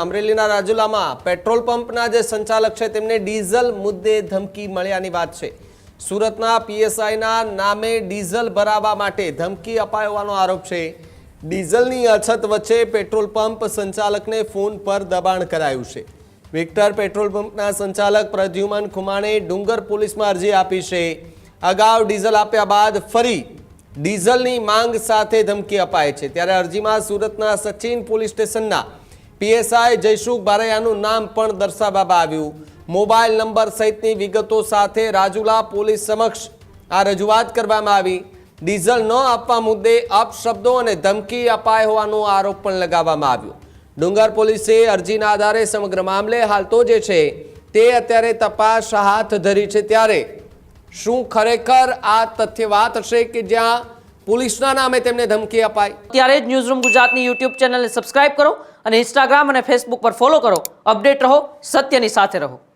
અમરેલીના રાજુલામાં પેટ્રોલ પંપના જે સંચાલક છે તેમને ડીઝલ મુદ્દે ધમકી મળ્યાની વાત છે। સુરતના પીએસઆઈના નામે ડીઝલ ભરાવવા માટે ધમકી અપાઈ હોવાનો આરોપ છે। ડીઝલની અછત વચ્ચે પેટ્રોલ પંપ સંચાલકને ફોન પર દબાણ કરાયું છે। વિક્ટર પેટ્રોલ પંપના સંચાલક પ્રદ્યુમન ખુમાણે ડુંગર પોલીસમાં અરજી આપી છે। અગાઉ ડીઝલ આપ્યા બાદ ફરી ડીઝલની માંગ સાથે ધમકી અપાય છે। ત્યારે અરજીમાં સુરતના સચિન પોલીસ સ્ટેશનના પીએસઆઈ જયસુખ બારૈયાનું નામ પણ દર્શાવવામાં આવ્યું। મોબાઈલ નંબર સહિતની વિગતો સાથે રાજુલા પોલીસ સમક્ષ આ રજૂઆત કરવામાં આવી। ડીઝલ ન આપવા મુદ્દે અપશબ્દો અને ધમકી અપાય હોવાનો આરોપ પણ લગાવવામાં આવ્યો। ડુંગર પોલીસે અરજીના આધારે સમગ્ર મામલે હાલ તો જે છે તે અત્યારે તપાસ હાથ ધરી છે। ત્યારે શું ખરેખર આ તથ્ય વાત હશે કે જ્યાં પોલીસના નામે તેમને ધમકી અપાય? ત્યારે જ ન્યૂઝરૂમ ગુજરાતની યુટ્યુબ ચેનલને સબસ્ક્રાઇબ કરો અને ઇન્સ્ટાગ્રામ અને ફેસબુક પર ફોલો કરો। અપડેટ રહો, સત્યની સાથે રહો।